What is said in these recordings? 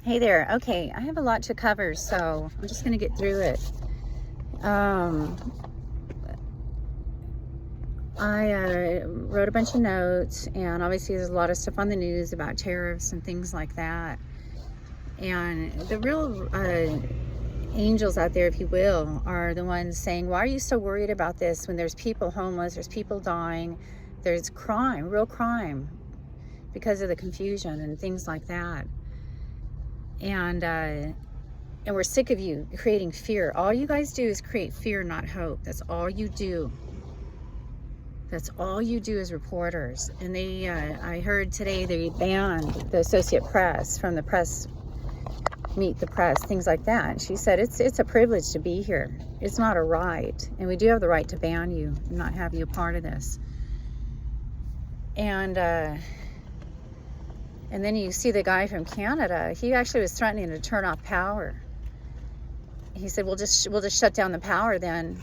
Hey there. Okay, I have a lot to cover, so I'm just going to get through it. I wrote a bunch of notes, and obviously there's a lot of stuff on the news about tariffs and things like that. And the real angels out there, if you will, are the ones saying, why are you so worried about this when there's people homeless, there's people dying, there's crime, real crime, because of the confusion and things like that. And we're sick of you creating fear. All you guys do is create fear, not hope. That's all you do. That's all you do as reporters. And they, I heard today they banned the Associate Press from the press, meet the press, things like that. And she said, it's a privilege to be here. It's not a right. And we do have the right to ban you and not have you a part of this. And then you see the guy from Canada. He actually was threatening to turn off power. He said, we'll just shut down the power then,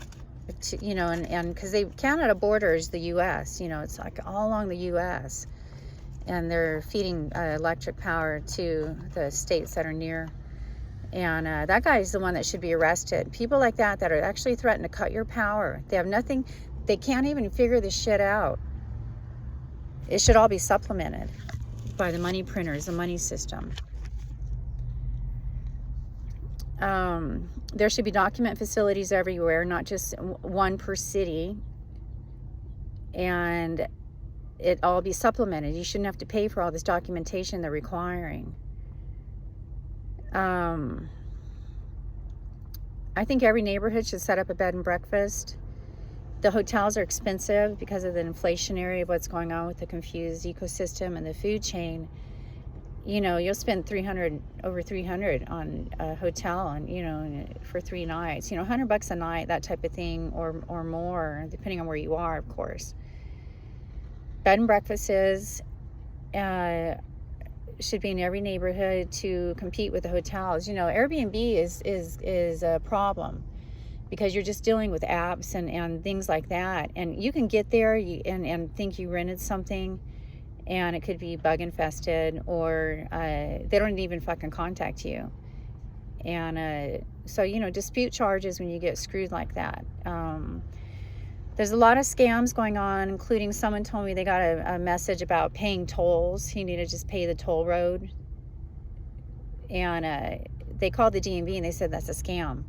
and because Canada borders the U.S., it's like all along the U.S., and they're feeding electric power to the states that are near. And that guy is the one that should be arrested. People like that are actually threatening to cut your power. They have nothing. They can't even figure this shit out. It should all be supplemented by the money printers, the money system. There should be document facilities everywhere, not just one per city, and it all be supplemented. You shouldn't have to pay for all this documentation they're requiring. I think every neighborhood should set up a bed and breakfast. The hotels are expensive because of the inflationary of what's going on with the confused ecosystem and the food chain. You'll spend over 300 on a hotel and, for 3 nights, $100 a night, that type of thing, or more, depending on where you are, of course. Bed and breakfasts should be in every neighborhood to compete with the hotels. Airbnb is a problem because you're just dealing with apps and things like that. And you can get there and think you rented something, and it could be bug infested, or they don't even fucking contact you. And so dispute charges when you get screwed like that. There's a lot of scams going on, including someone told me they got a message about paying tolls. You need to just pay the toll road. And they called the DMV and they said that's a scam.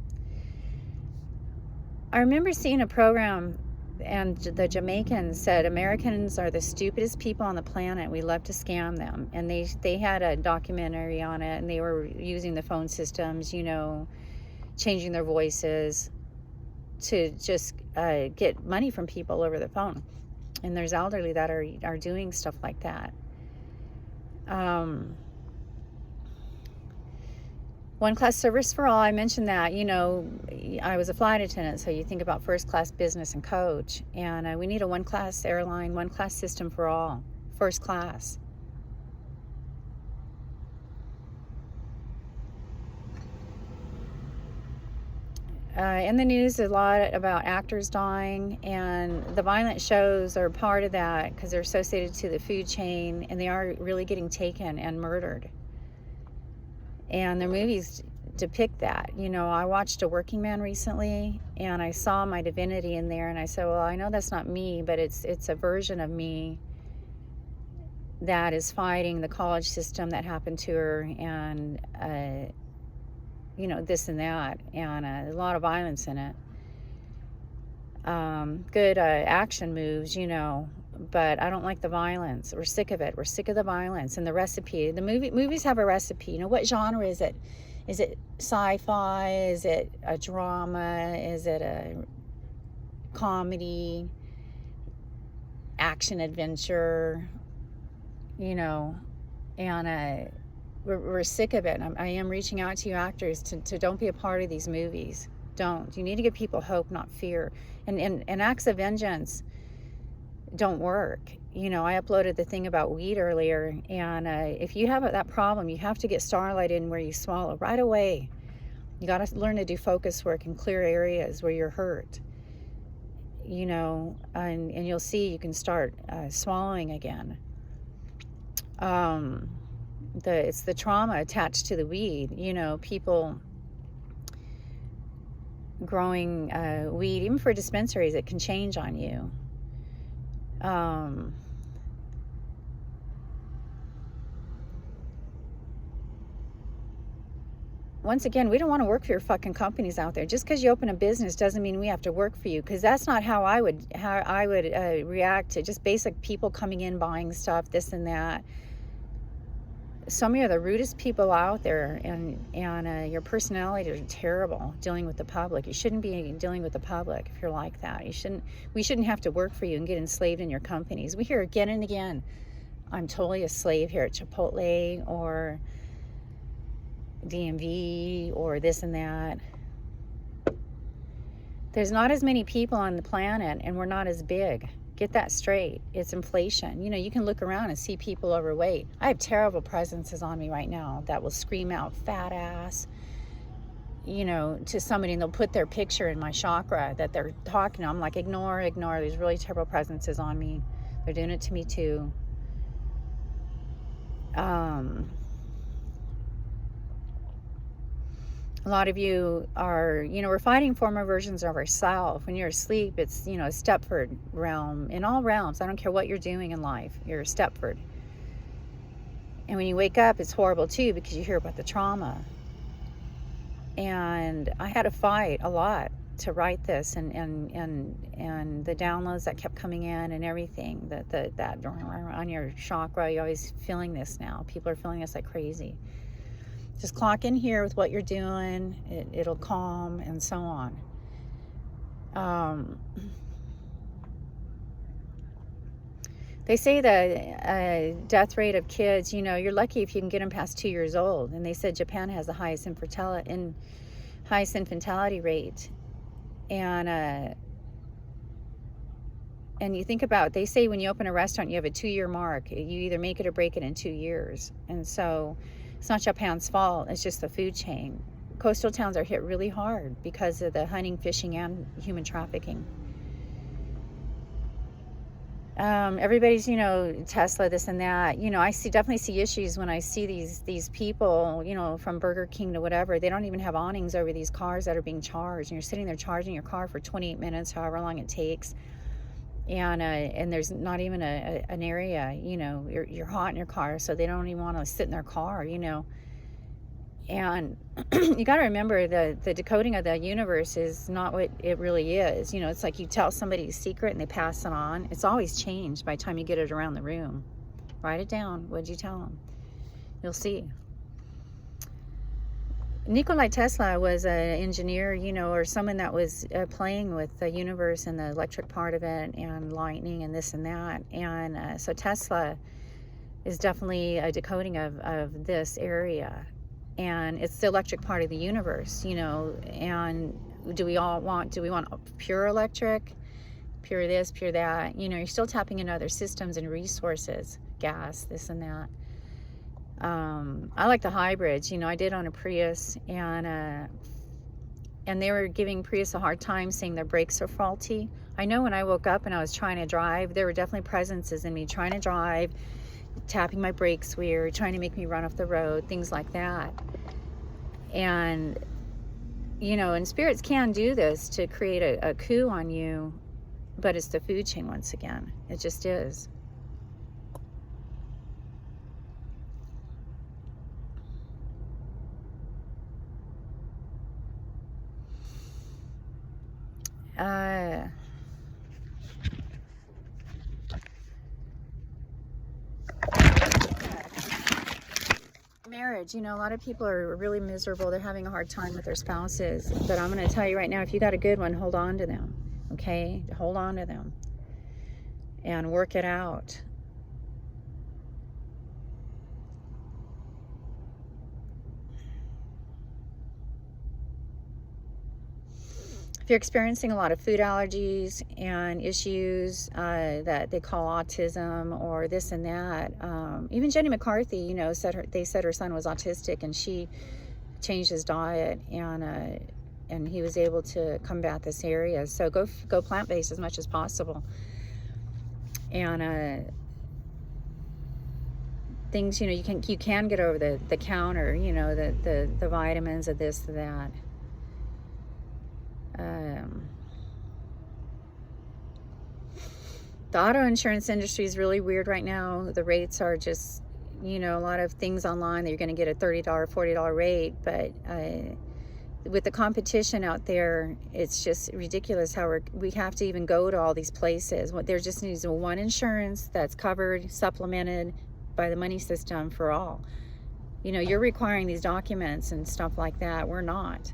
I remember seeing a program, and the Jamaicans said Americans are the stupidest people on the planet. We love to scam them. And they had a documentary on it, and they were using the phone systems, changing their voices to just get money from people over the phone. And there's elderly that are doing stuff like that. One class service for all, I mentioned that. I was a flight attendant, so you think about first class, business, and coach. And we need a one class airline, one class system for all, first class. In the news, a lot about actors dying, and the violent shows are part of that because they're associated to the food chain, and they are really getting taken and murdered. And their movies depict that. I watched A Working Man recently, and I saw my divinity in there, and I said, well, I know that's not me, but it's a version of me that is fighting the college system that happened to her, and this and that, and a lot of violence in it. Good action moves, but I don't like the violence. We're sick of it. We're sick of the violence and the recipe. The movies have a recipe. What genre is it? Is it sci-fi? Is it a drama? Is it a comedy? Action adventure? And we're sick of it. I am reaching out to you actors to don't be a part of these movies. Don't. You need to give people hope, not fear. And acts of vengeance don't work. I uploaded the thing about weed earlier, and if you have that problem, you have to get Starlight in where you swallow right away. You got to learn to do focus work in clear areas where you're hurt. And you'll see you can start swallowing again. it's the trauma attached to the weed. You know, people growing weed, even for dispensaries, it can change on you. Once again, we don't want to work for your fucking companies out there. Just because you open a business doesn't mean we have to work for you, because that's not how I would react to just basic people coming in, buying stuff, this and that. Some of you are the rudest people out there, and your personality is terrible dealing with the public. You shouldn't be dealing with the public if you're like that. We shouldn't have to work for you and get enslaved in your companies. We hear again and again, I'm totally a slave here at Chipotle or DMV or this and that. There's not as many people on the planet, and we're not as big. Get that straight. It's inflation. You know, you can look around and see people overweight. I have terrible presences on me right now that will scream out fat ass, you know, to somebody, and they'll put their picture in my chakra that they're talking to. I'm like, ignore. There's really terrible presences on me. They're doing it to me too. A lot of you are, you know, we're fighting former versions of ourselves. When you're asleep, it's, you know, a Stepford realm. In all realms, I don't care what you're doing in life, you're a Stepford. And when you wake up, it's horrible too, because you hear about the trauma. And I had to fight a lot to write this, and the downloads that kept coming in and everything, that on your chakra, you're always feeling this now. People are feeling this like crazy. Just clock in here with what you're doing. It'll calm, and so on. They say the death rate of kids, you know, you're lucky if you can get them past 2 years old. And they said Japan has the highest infantility rate. And you think about, they say when you open a restaurant, you have a 2-year mark. You either make it or break it in 2 years. And so it's not Japan's fault. It's just the food chain. Coastal towns are hit really hard because of the hunting, fishing, and human trafficking. Everybody's, you know, Tesla, this and that. You know, I definitely see issues when I see these people, you know, from Burger King to whatever. They don't even have awnings over these cars that are being charged. And you're sitting there charging your car for 28 minutes, however long it takes. And there's not even an area, you know, you're hot in your car, so they don't even want to sit in their car, you know. And you got to remember, the decoding of the universe is not what it really is. You know, it's like you tell somebody a secret and they pass it on. It's always changed by the time you get it around the room. Write it down. What did you tell them? You'll see. Nikola Tesla was an engineer, you know, or someone that was playing with the universe and the electric part of it and lightning and this and that. And so Tesla is definitely a decoding of this area. And it's the electric part of the universe, you know. And do we want pure electric, pure this, pure that? You know, you're still tapping into other systems and resources, gas, this and that. I like the hybrids. You know, I did own a Prius, and they were giving Prius a hard time, saying their brakes are faulty. I know when I woke up and I was trying to drive, there were definitely presences in me trying to drive, tapping my brakes weird, trying to make me run off the road, things like that. And, you know, and spirits can do this to create a coup on you, but it's the food chain once again. It just is. Marriage, you know, a lot of people are really miserable. They're having a hard time with their spouses. But I'm going to tell you right now, if you got a good one, hold on to them. Okay? Hold on to them and work it out. If you're experiencing a lot of food allergies and issues that they call autism or this and that, even Jenny McCarthy, you know, they said her son was autistic, and she changed his diet, and he was able to combat this area. So go plant-based as much as possible. And things, you know, you can get over the counter, you know, the vitamins of this, that. The auto insurance industry is really weird right now. The rates are just, you know, a lot of things online that you're going to get a $30, $40 rate, but with the competition out there, it's just ridiculous how we have to even go to all these places. There just needs one insurance that's covered, supplemented by the money system for all. You know, you're requiring these documents and stuff like that. We're not.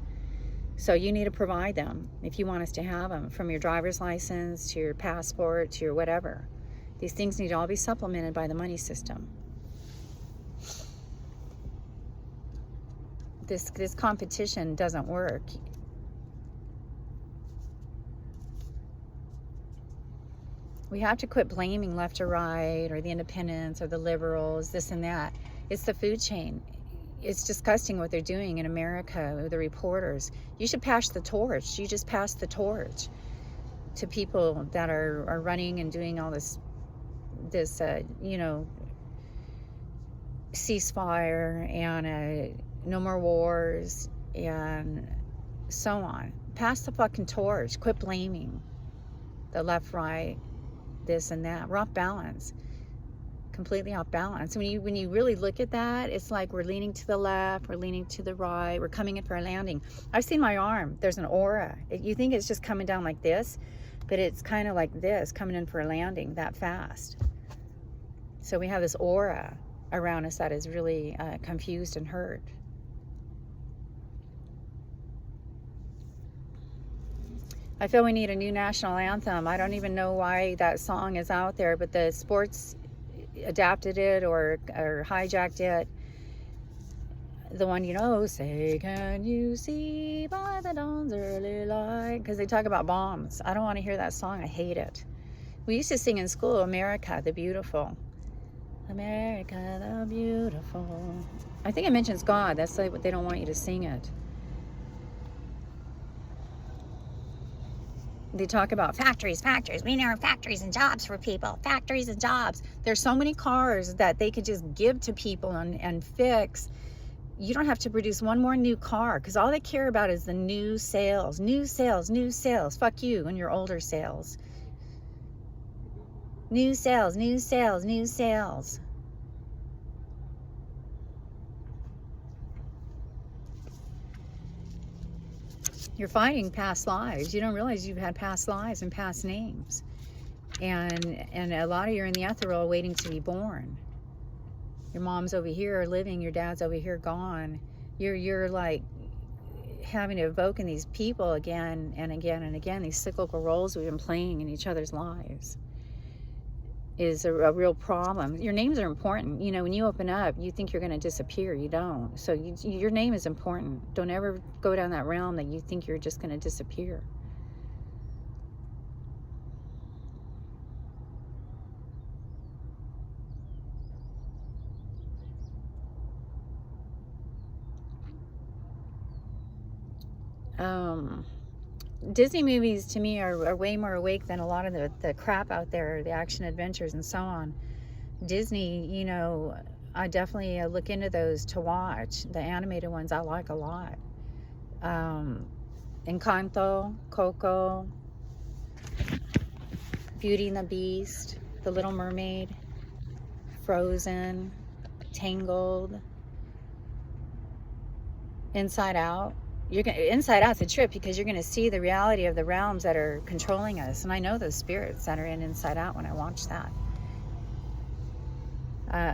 So you need to provide them if you want us to have them, from your driver's license to your passport to your whatever. These things need to all be supplemented by the money system. This competition doesn't work. We have to quit blaming left or right, or the independents, or the liberals, this and that. It's the food chain. It's disgusting what they're doing in America with the reporters. You should pass the torch. You just pass the torch to people that are running and doing all this you know, ceasefire and no more wars and so on. Pass the fucking torch. Quit blaming the left, right, this and that. We're off balance. Completely off balance. When you really look at that, it's like we're leaning to the left, we're leaning to the right, we're coming in for a landing. I've seen my arm. There's an aura. You think it's just coming down like this, but it's kind of like this, coming in for a landing that fast. So we have this aura around us that is really confused and hurt. I feel we need a new national anthem. I don't even know why that song is out there, but the sports adapted it or hijacked it. The one, you know, say, can you see by the dawn's early light? Because they talk about bombs. I don't want to hear that song. I hate it. We used to sing in school, America the Beautiful. America the Beautiful. I think it mentions God. That's like what they don't want you to sing it. They talk about factories. We need factories and jobs for people. Factories and jobs. There's so many cars that they could just give to people and fix. You don't have to produce one more new car, because all they care about is the new sales. New sales, new sales. Fuck you and your older sales. New sales, new sales, new sales. You're fighting past lives. You don't realize you've had past lives and past names. And a lot of you are in the ethereal waiting to be born. Your mom's over here living, your dad's over here gone. You're like having to evoke in these people again and again and again, these cyclical roles we've been playing in each other's lives. Is a real problem. Your names are important. You know, when you open up, you think you're going to disappear. You don't. So your name is important. Don't ever go down that realm that you think you're just going to disappear. Disney movies to me are way more awake than a lot of the crap out there, the action adventures and so on. Disney, you know, I definitely look into those to watch. The animated ones I like a lot. Encanto, Coco, Beauty and the Beast, The Little Mermaid, Frozen, Tangled, Inside Out. Inside Out's a trip, because you're going to see the reality of the realms that are controlling us. And I know those spirits that are in Inside Out when I watch that.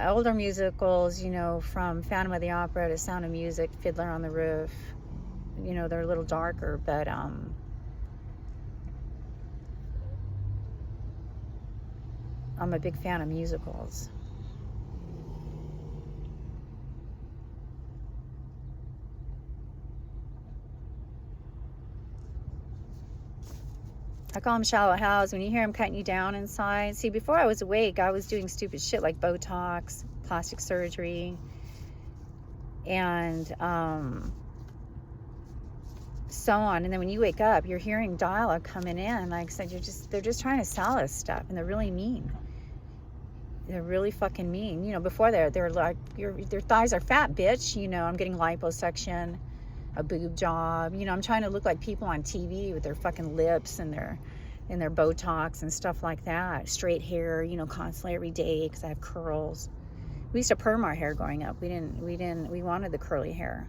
Older musicals, you know, from Phantom of the Opera to Sound of Music, Fiddler on the Roof, you know, they're a little darker, but I'm a big fan of musicals. I call them shallow hells. When you hear them cutting you down inside. See, before I was awake, I was doing stupid shit like Botox, plastic surgery, and so on. And then when you wake up, you're hearing dialogue coming in. Like I said, they're just trying to sell us stuff, and they're really mean. they're really fucking mean. You know, before they're like, your thighs are fat, bitch. You know, I'm getting liposuction, a boob job. You know, I'm trying to look like people on TV with their fucking lips and their Botox and stuff like that. Straight hair, you know, constantly every day because I have curls. We used to perm our hair growing up. We wanted the curly hair.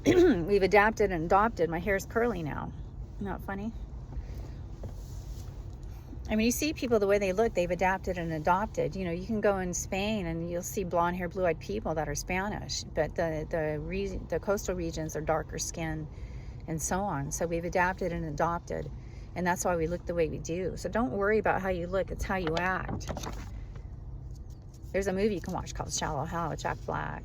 We've adapted and adopted. My hair's curly now. Not funny? I mean, you see people the way they look, they've adapted and adopted. You know, you can go in Spain and you'll see blonde hair, blue eyed people that are Spanish, but the coastal regions are darker skin and so on. So we've adapted and adopted, and that's why we look the way we do. So don't worry about how you look, it's how you act. There's a movie you can watch called Shallow Hal with Jack Black.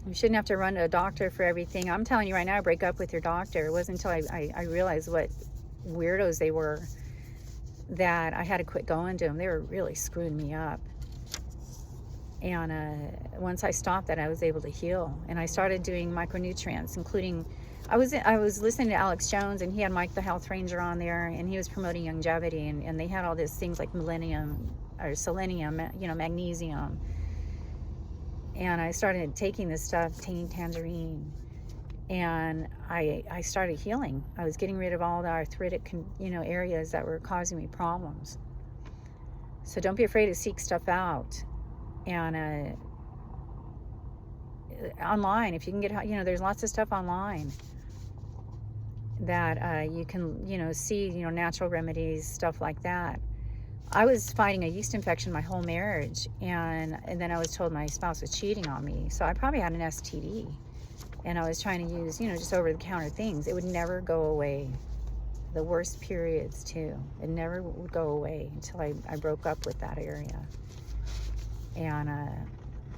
You shouldn't have to run to a doctor for everything. I'm telling you right now, break up with your doctor. It wasn't until I realized what weirdos they were that I had to quit going to them. They were really screwing me up. And once I stopped that, I was able to heal. And I started doing micronutrients, including, I was listening to Alex Jones, and he had Mike the Health Ranger on there, and he was promoting longevity, and they had all these things like selenium, you know, magnesium. And I started taking this stuff, tangerine, and I started healing. I was getting rid of all the arthritic, you know, areas that were causing me problems. So don't be afraid to seek stuff out. And online, if you can get, you know, there's lots of stuff online that you can, you know, see, you know, natural remedies, stuff like that. I was fighting a yeast infection my whole marriage, and then I was told my spouse was cheating on me. So I probably had an STD, and I was trying to use, you know, just over-the-counter things. It would never go away. The worst periods too. It never would go away until I broke up with that area. And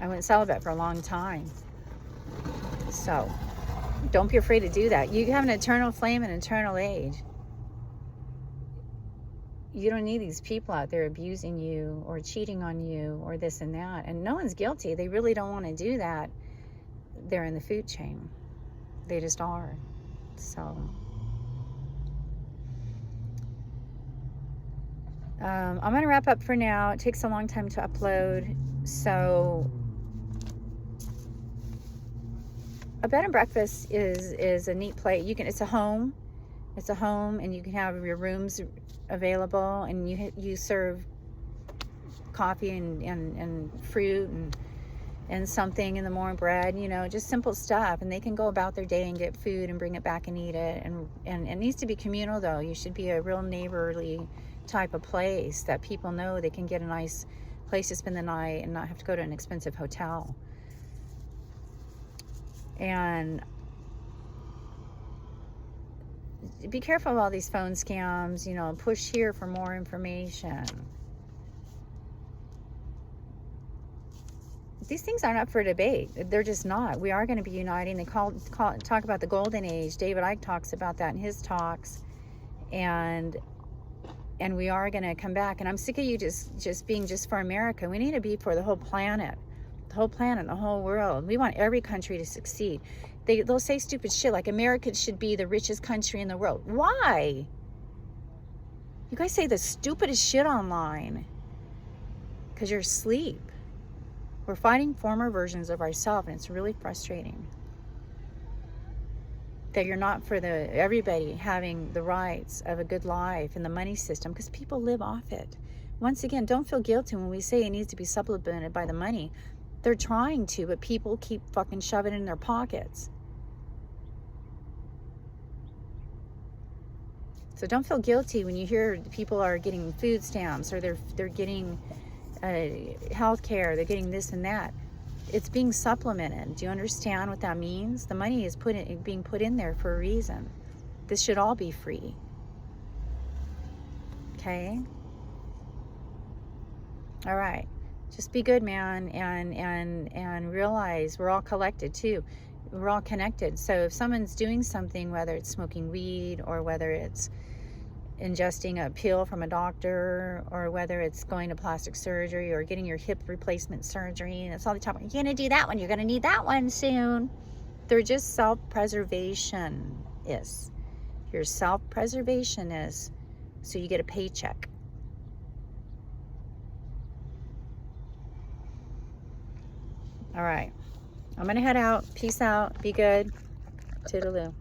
I went celibate for a long time. So don't be afraid to do that. You have an eternal flame and eternal age. You don't need these people out there abusing you or cheating on you or this and that. And no one's guilty. They really don't want to do that. They're in the food chain. They just are. So I'm going to wrap up for now. It takes a long time to upload. So a bed and breakfast is a neat place. It's a home. It's a home, and you can have your rooms available, and you serve coffee and fruit and something in the morning, bread, you know, just simple stuff, and they can go about their day and get food and bring it back and eat it. And it needs to be communal, though. You should be a real neighborly type of place that people know they can get a nice place to spend the night and not have to go to an expensive hotel. And be careful of all these phone scams, you know, push here for more information. These things aren't up for debate. They're just not. We are going to be uniting. They talk about the golden age. David Icke talks about that in his talks. And we are going to come back. And I'm sick of you just being just for America. We need to be for the whole planet. The whole planet, the whole world. We want every country to succeed. They'll say stupid shit like America should be the richest country in the world. Why? You guys say the stupidest shit online because you're asleep. We're fighting former versions of ourselves, and it's really frustrating that you're not for everybody having the rights of a good life and the money system, because people live off it. Once again, don't feel guilty when we say it needs to be supplemented by the money. They're trying to, but people keep fucking shoving it in their pockets. So don't feel guilty when you hear people are getting food stamps, or they're getting health care, they're getting this and that. It's being supplemented. Do you understand what that means? The money is being put in there for a reason. This should all be free. Okay? All right. Just be good, man, and realize we're all collected too. We're all connected. So if someone's doing something, whether it's smoking weed or whether it's ingesting a pill from a doctor, or whether it's going to plastic surgery or getting your hip replacement surgery. And it's all the time, you're going to do that one, you're going to need that one soon. They're just self-preservationists. You're self-preservationist, so you get a paycheck. All right, I'm going to head out. Peace out. Be good. Toodaloo.